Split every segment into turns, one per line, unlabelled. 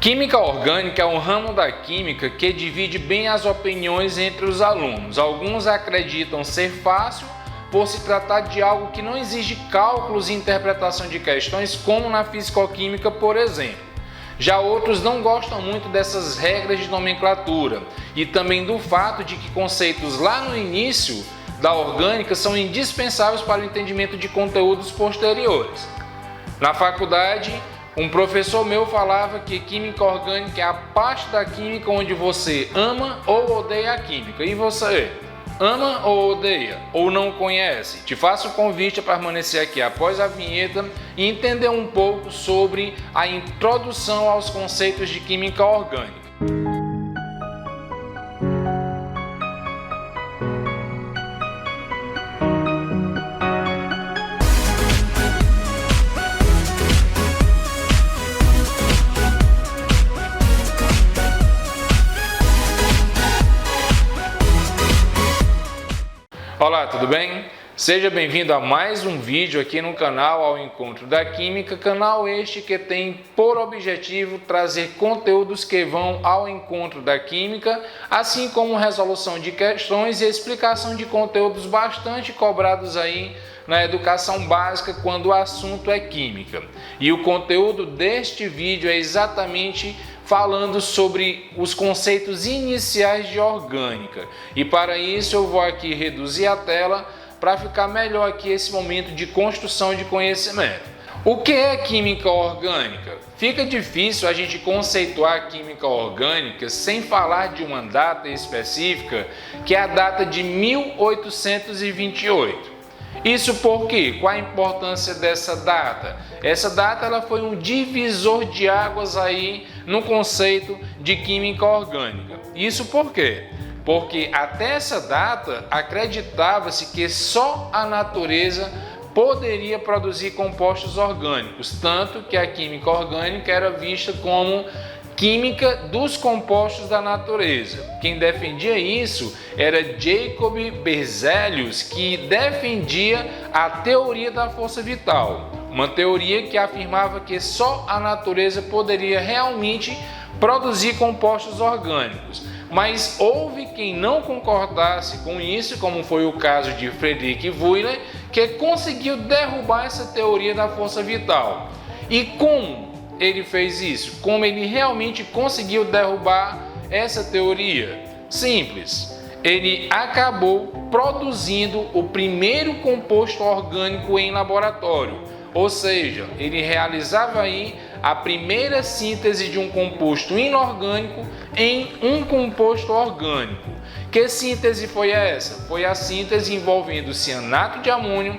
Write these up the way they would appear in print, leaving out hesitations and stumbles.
Química orgânica é um ramo da química que divide bem as opiniões entre os alunos. Alguns acreditam ser fácil por se tratar de algo que não exige cálculos e interpretação de questões, como na fisicoquímica, por exemplo. Já outros não gostam muito dessas regras de nomenclatura e também do fato de que conceitos lá no início da orgânica são indispensáveis para o entendimento de conteúdos posteriores. Na faculdade, um professor meu falava que química orgânica é a parte da química onde você ama ou odeia a química. E você? Ama ou odeia? Ou não conhece? Te faço o convite a permanecer aqui após a vinheta e entender um pouco sobre a introdução aos conceitos de química orgânica. Olá, tudo bem? Seja bem-vindo a mais um vídeo aqui no canal Ao Encontro da Química, canal este que tem por objetivo trazer conteúdos que vão ao encontro da química, assim como resolução de questões e explicação de conteúdos bastante cobrados aí na educação básica quando o assunto é química. E o conteúdo deste vídeo é exatamente falando sobre os conceitos iniciais de orgânica. E para isso eu vou aqui reduzir a tela para ficar melhor aqui esse momento de construção de conhecimento. O que é química orgânica? Fica difícil a gente conceituar a química orgânica sem falar de uma data específica, que é a data de 1828. Isso por quê? Qual a importância dessa data? Essa data ela foi um divisor de águas aí no conceito de química orgânica. Isso por quê? Porque até essa data acreditava-se que só a natureza poderia produzir compostos orgânicos, tanto que a química orgânica era vista como química dos compostos da natureza. Quem defendia isso era Jacob Berzelius, que defendia a teoria da força vital, uma teoria que afirmava que só a natureza poderia realmente produzir compostos orgânicos. Mas houve quem não concordasse com isso, como foi o caso de Friedrich Wöhler, que conseguiu derrubar essa teoria da força vital. E como ele fez isso? Como ele realmente conseguiu derrubar essa teoria? Simples. Ele acabou produzindo o primeiro composto orgânico em laboratório. Ou seja, ele realizava aí a primeira síntese de um composto inorgânico em um composto orgânico. Que síntese foi essa? Foi a síntese envolvendo cianato de amônio,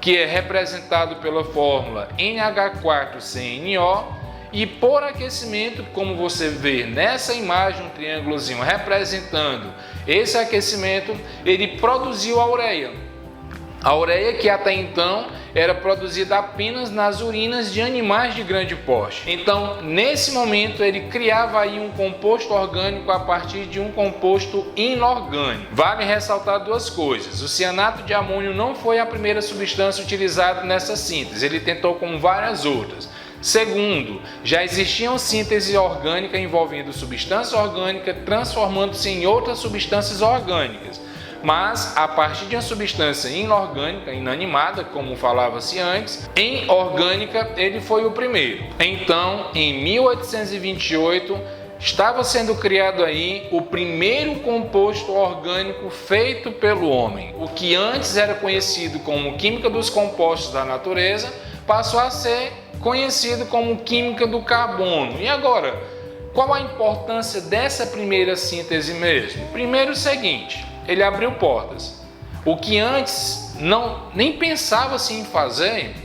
que é representado pela fórmula NH4CnO, e por aquecimento, como você vê nessa imagem, um triângulozinho representando esse aquecimento, ele produziu a ureia. A ureia que até então era produzida apenas nas urinas de animais de grande porte. Então, nesse momento, ele criava aí um composto orgânico a partir de um composto inorgânico. Vale ressaltar duas coisas. O cianato de amônio não foi a primeira substância utilizada nessa síntese. Ele tentou com várias outras. Segundo, já existiam síntese orgânica envolvendo substância orgânica transformando-se em outras substâncias orgânicas. Mas, a partir de uma substância inorgânica, inanimada, como falava-se antes, em orgânica ele foi o primeiro. Então, em 1828, estava sendo criado aí o primeiro composto orgânico feito pelo homem. O que antes era conhecido como química dos compostos da natureza, passou a ser conhecido como química do carbono. E agora, qual a importância dessa primeira síntese mesmo? Primeiro o seguinte, ele abriu portas. O que antes nem pensava-se em fazer,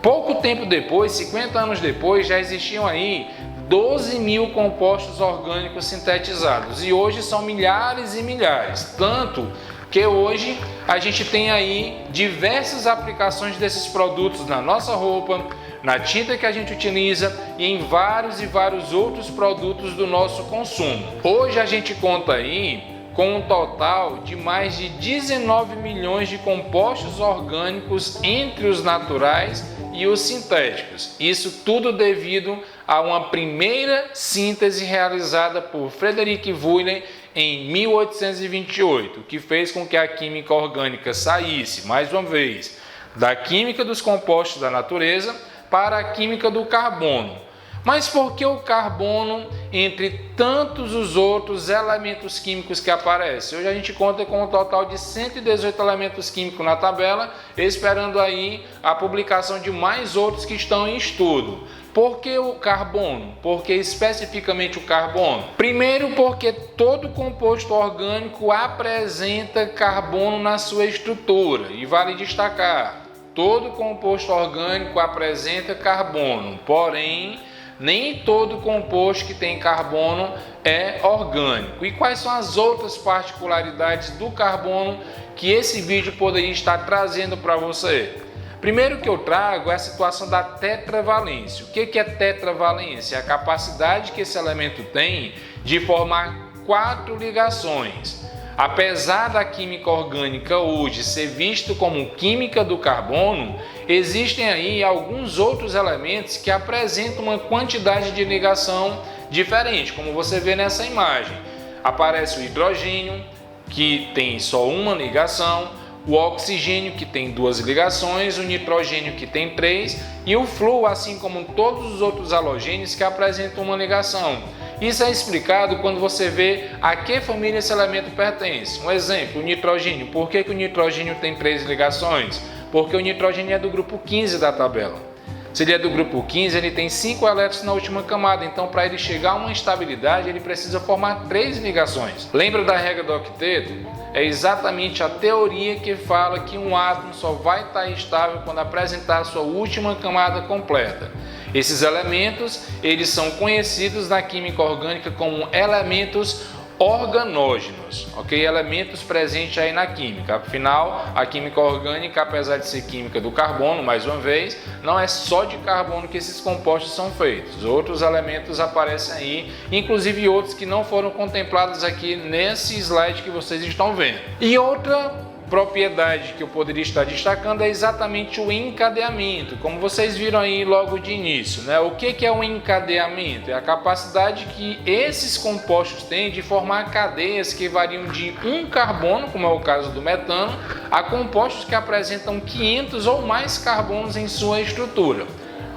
pouco tempo depois, 50 anos depois, já existiam aí 12 mil compostos orgânicos sintetizados. E hoje são milhares e milhares. Tanto que hoje a gente tem aí diversas aplicações desses produtos na nossa roupa, na tinta que a gente utiliza e em vários e vários outros produtos do nosso consumo. Hoje a gente conta aí com um total de mais de 19 milhões de compostos orgânicos entre os naturais e os sintéticos. Isso tudo devido a uma primeira síntese realizada por Frederick Wöhler em 1828, que fez com que a química orgânica saísse, mais uma vez, da química dos compostos da natureza para a química do carbono. Mas por que o carbono entre tantos os outros elementos químicos que aparecem? Hoje a gente conta com um total de 118 elementos químicos na tabela, esperando aí a publicação de mais outros que estão em estudo. Por que o carbono? Por que especificamente o carbono? Primeiro, porque todo composto orgânico apresenta carbono na sua estrutura. E vale destacar, todo composto orgânico apresenta carbono, porém, nem todo composto que tem carbono é orgânico. E quais são as outras particularidades do carbono que esse vídeo poderia estar trazendo para você? Primeiro que eu trago é a situação da tetravalência. O que é tetravalência? É a capacidade que esse elemento tem de formar 4 ligações. Apesar da química orgânica hoje ser visto como química do carbono, existem aí alguns outros elementos que apresentam uma quantidade de ligação diferente, como você vê nessa imagem. Aparece o hidrogênio, que tem só uma ligação, o oxigênio, que tem 2 ligações, o nitrogênio, que tem 3, e o flúor, assim como todos os outros halogênios, que apresentam uma ligação. Isso é explicado quando você vê a que família esse elemento pertence. Um exemplo, o nitrogênio. Por que o nitrogênio tem 3 ligações? Porque o nitrogênio é do grupo 15 da tabela. Se ele é do grupo 15, ele tem 5 elétrons na última camada, então para ele chegar a uma estabilidade, ele precisa formar 3 ligações. Lembra da regra do octeto? É exatamente a teoria que fala que um átomo só vai estar estável quando apresentar a sua última camada completa. Esses elementos, eles são conhecidos na química orgânica como elementos organógenos, ok? Elementos presentes aí na química. Afinal, a química orgânica, apesar de ser química do carbono, mais uma vez, não é só de carbono que esses compostos são feitos. Outros elementos aparecem aí, inclusive outros que não foram contemplados aqui nesse slide que vocês estão vendo. E outra propriedade que eu poderia estar destacando é exatamente o encadeamento, como vocês viram aí logo de início, né? O que é o encadeamento? É a capacidade que esses compostos têm de formar cadeias que variam de um carbono, como é o caso do metano, a compostos que apresentam 500 ou mais carbonos em sua estrutura,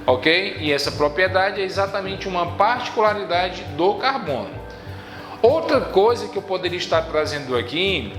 ok? E essa propriedade é exatamente uma particularidade do carbono. Outra coisa que eu poderia estar trazendo aqui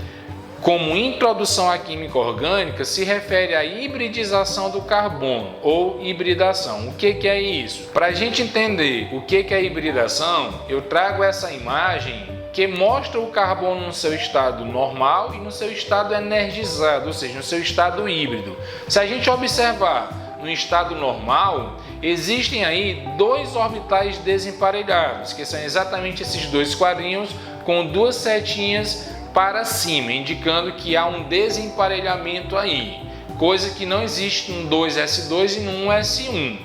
como introdução à química orgânica se refere à hibridização do carbono ou hibridação. O que é isso? Para a gente entender o que é hibridação, eu trago essa imagem que mostra o carbono no seu estado normal e no seu estado energizado, ou seja, no seu estado híbrido. Se a gente observar no estado normal, existem aí 2 orbitais desemparelhados, que são exatamente esses 2 quadrinhos com 2 setinhas para cima, indicando que há um desemparelhamento aí, coisa que não existe no 2s2 e no 1s1,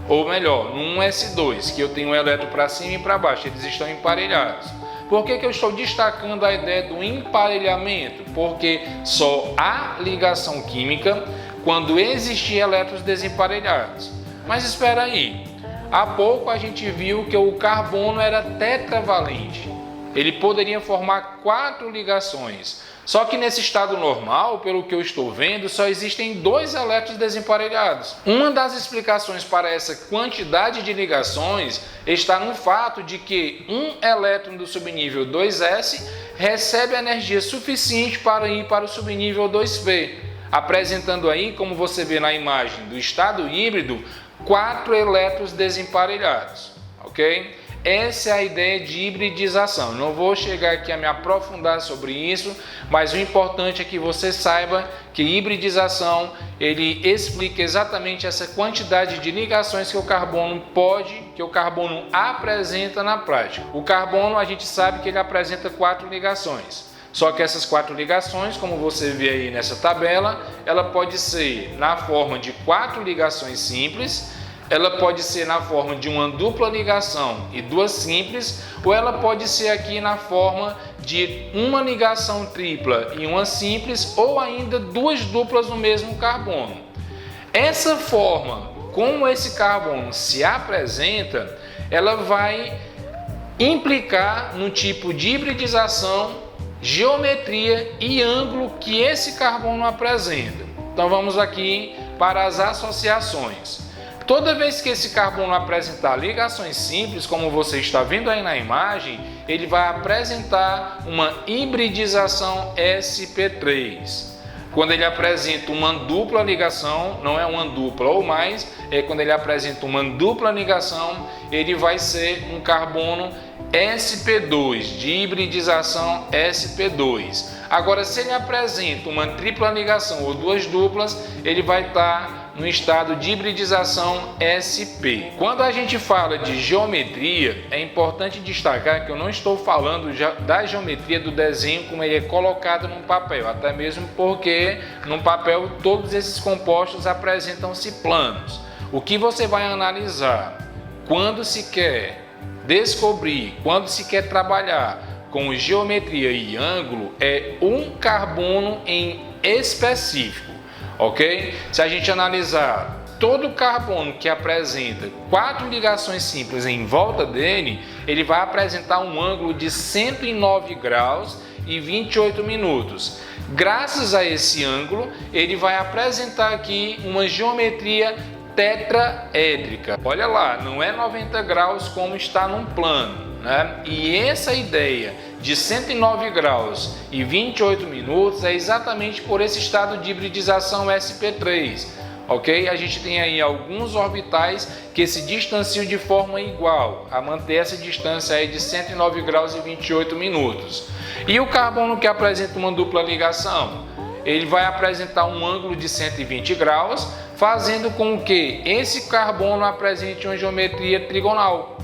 ou melhor, no 1s2, que eu tenho um elétron para cima e para baixo, eles estão emparelhados. Por que eu estou destacando a ideia do emparelhamento? Porque só há ligação química quando existir elétrons desemparelhados. Mas espera aí, há pouco a gente viu que o carbono era tetravalente. Ele poderia formar 4 ligações. Só que nesse estado normal, pelo que eu estou vendo, só existem 2 elétrons desemparelhados. Uma das explicações para essa quantidade de ligações está no fato de que um elétron do subnível 2s recebe energia suficiente para ir para o subnível 2p, apresentando aí, como você vê na imagem do estado híbrido, 4 elétrons desemparelhados, ok? Essa é a ideia de hibridização. Não vou chegar aqui a me aprofundar sobre isso, mas o importante é que você saiba que hibridização, ele explica exatamente essa quantidade de ligações que o carbono apresenta na prática. O carbono, a gente sabe que ele apresenta 4 ligações. Só que essas 4 ligações, como você vê aí nessa tabela, ela pode ser na forma de 4 ligações simples, ela pode ser na forma de uma dupla ligação e 2 simples, ou ela pode ser aqui na forma de uma ligação tripla e uma simples, ou ainda 2 duplas no mesmo carbono. Essa forma como esse carbono se apresenta ela vai implicar no tipo de hibridização, geometria e ângulo que esse carbono apresenta. Então vamos aqui para as associações. Toda vez que esse carbono apresentar ligações simples, como você está vendo aí na imagem, ele vai apresentar uma hibridização sp3. Quando ele apresenta uma dupla ligação, não é uma dupla ou mais, quando ele apresenta uma dupla ligação, ele vai ser um carbono sp2, de hibridização sp2. Agora, se ele apresenta uma tripla ligação ou duas duplas, ele vai estar no estado de hibridização sp. Quando a gente fala de geometria, é importante destacar que eu não estou falando da geometria do desenho como ele é colocado no papel, até mesmo porque no papel todos esses compostos apresentam-se planos. O que você vai analisar quando se quer descobrir, quando se quer trabalhar com geometria e ângulo é um carbono em específico, ok? Se a gente analisar todo carbono que apresenta 4 ligações simples em volta dele, ele vai apresentar um ângulo de 109 graus e 28 minutos. Graças a esse ângulo, ele vai apresentar aqui uma geometria tetraédrica. Olha lá, não é 90 graus como está num plano, né? E essa ideia de 109 graus e 28 minutos é exatamente por esse estado de hibridização sp3, ok? A gente tem aí alguns orbitais que se distanciam de forma igual, a manter essa distância aí de 109 graus e 28 minutos. E o carbono que apresenta uma dupla ligação? Ele vai apresentar um ângulo de 120 graus, fazendo com que esse carbono apresente uma geometria trigonal.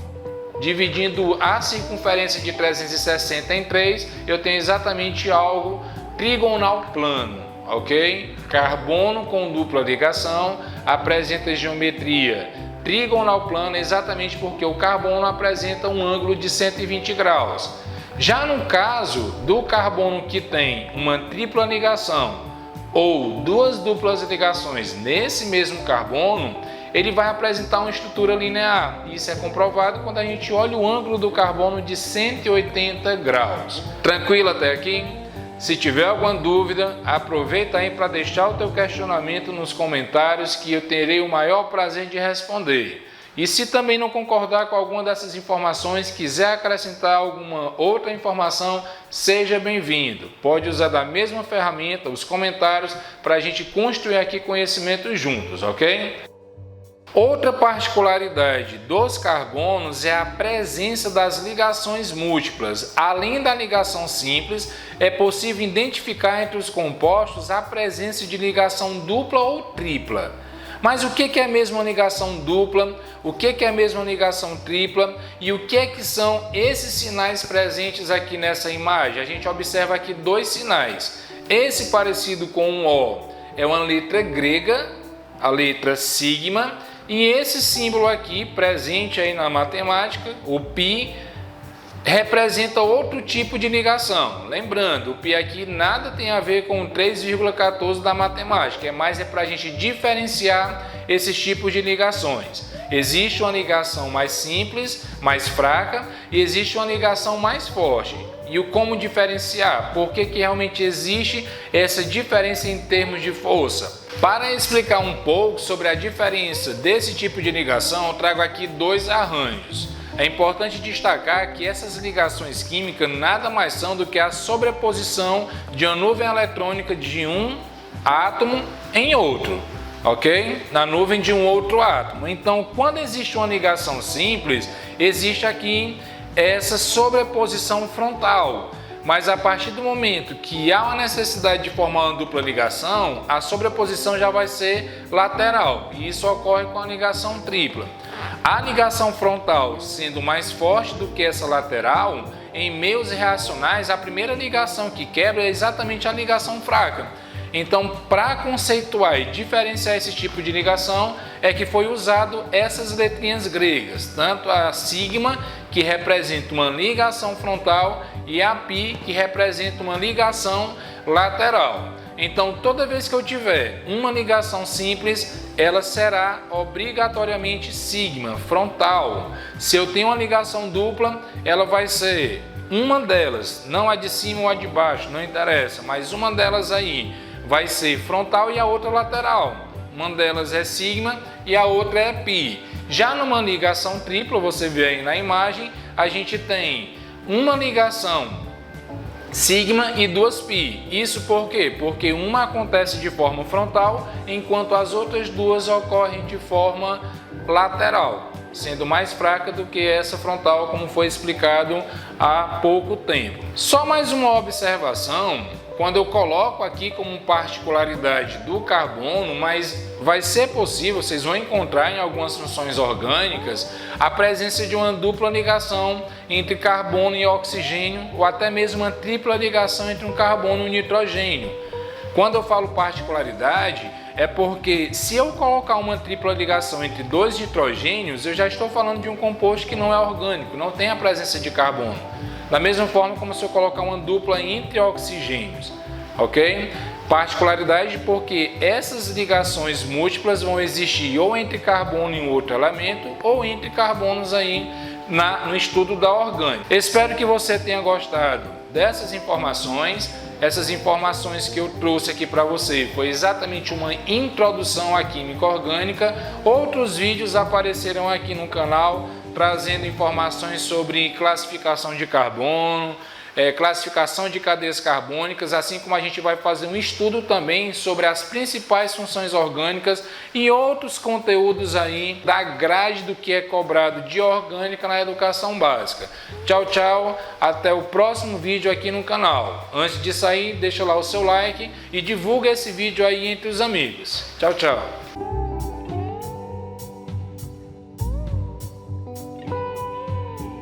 Dividindo a circunferência de 360 em 3, eu tenho exatamente algo trigonal plano, ok? Carbono com dupla ligação apresenta geometria trigonal plana exatamente porque o carbono apresenta um ângulo de 120 graus. Já no caso do carbono que tem uma tripla ligação ou duas duplas ligações nesse mesmo carbono, ele vai apresentar uma estrutura linear. Isso é comprovado quando a gente olha o ângulo do carbono de 180 graus. Tranquilo até aqui? Se tiver alguma dúvida, aproveita aí para deixar o teu questionamento nos comentários que eu terei o maior prazer de responder. E se também não concordar com alguma dessas informações, quiser acrescentar alguma outra informação, seja bem-vindo. Pode usar da mesma ferramenta, os comentários, para a gente construir aqui conhecimento juntos, ok? Outra particularidade dos carbonos é a presença das ligações múltiplas. Além da ligação simples, é possível identificar entre os compostos a presença de ligação dupla ou tripla. Mas o que é mesmo uma ligação dupla? O que é mesmo uma ligação tripla? E o que são esses sinais presentes aqui nessa imagem? A gente observa aqui dois sinais. Esse parecido com um O é uma letra grega, a letra sigma, e esse símbolo aqui, presente aí na matemática, o π, representa outro tipo de ligação. Lembrando, o π aqui nada tem a ver com 3,14 da matemática, é para a gente diferenciar esses tipos de ligações. Existe uma ligação mais simples, mais fraca, e existe uma ligação mais forte. E o como diferenciar? Por que realmente existe essa diferença em termos de força? Para explicar um pouco sobre a diferença desse tipo de ligação, eu trago aqui dois arranjos. É importante destacar que essas ligações químicas nada mais são do que a sobreposição de uma nuvem eletrônica de um átomo em outro, ok? Na nuvem de um outro átomo. Então, quando existe uma ligação simples, existe aqui essa sobreposição frontal. Mas a partir do momento que há uma necessidade de formar uma dupla ligação, a sobreposição já vai ser lateral, e isso ocorre com a ligação tripla. A ligação frontal sendo mais forte do que essa lateral, em meios reacionais, a primeira ligação que quebra é exatamente a ligação fraca. Então, para conceituar e diferenciar esse tipo de ligação, é que foi usado essas letrinhas gregas, tanto a sigma, que representa uma ligação frontal, e a π, que representa uma ligação lateral. Então, toda vez que eu tiver uma ligação simples, ela será obrigatoriamente sigma, frontal. Se eu tenho uma ligação dupla, ela vai ser uma delas, não a de cima ou a de baixo, não interessa, mas uma delas aí vai ser frontal e a outra lateral. Uma delas é sigma e a outra é π. Já numa ligação tripla, você vê aí na imagem, a gente tem uma ligação sigma e duas π. Isso por quê? Porque uma acontece de forma frontal, enquanto as outras duas ocorrem de forma lateral, sendo mais fraca do que essa frontal, como foi explicado há pouco tempo. Só mais uma observação, quando eu coloco aqui como particularidade do carbono, mas vai ser possível, vocês vão encontrar em algumas funções orgânicas, a presença de uma dupla ligação entre carbono e oxigênio, ou até mesmo uma tripla ligação entre um carbono e um nitrogênio. Quando eu falo particularidade, é porque se eu colocar uma tripla ligação entre dois nitrogênios, eu já estou falando de um composto que não é orgânico, não tem a presença de carbono. Da mesma forma como se eu colocar uma dupla entre oxigênios, ok? Particularidade porque essas ligações múltiplas vão existir ou entre carbono e outro elemento, ou entre carbonos aí no estudo da orgânica. Espero que você tenha gostado dessas informações. Essas informações que eu trouxe aqui para você foi exatamente uma introdução à química orgânica. Outros vídeos apareceram aqui no canal trazendo informações sobre classificação de carbono, classificação de cadeias carbônicas, assim como a gente vai fazer um estudo também sobre as principais funções orgânicas e outros conteúdos aí da grade do que é cobrado de orgânica na educação básica. Tchau, tchau, até o próximo vídeo aqui no canal. Antes de sair, deixa lá o seu like e divulga esse vídeo aí entre os amigos. Tchau, tchau.